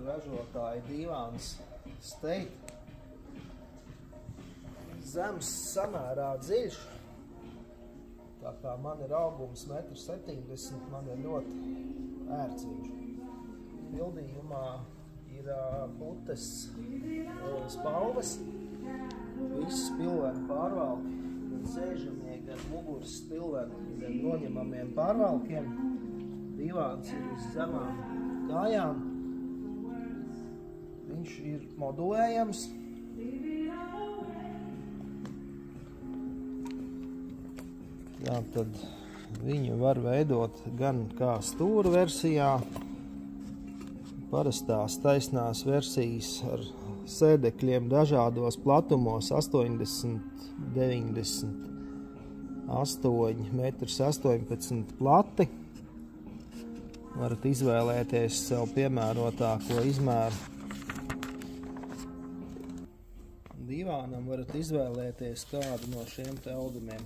ražotāja Divāns State. Zems samērā dziļš. Tā kā man ir augums 1,70 m, man ir ļoti ērcīgs. Pildījumā ir putes spalvas, visas pilveni pārvalki, gan sēžamie, gan muguras pilveni, gan noņemamiem pārvalkiem. Divāns ir uz zemām kājām. Viņš ir modulējams. Jā, tad viņu var veidot gan kā stūra versijā, parastās taisnās versijas ar sēdekļiem dažādos platumos 80, 90, 8,18 m plati. Varat izvēlēties sev piemērotāko izmēru. Divānam varat izvēlēties kādu no šiem te audumiem.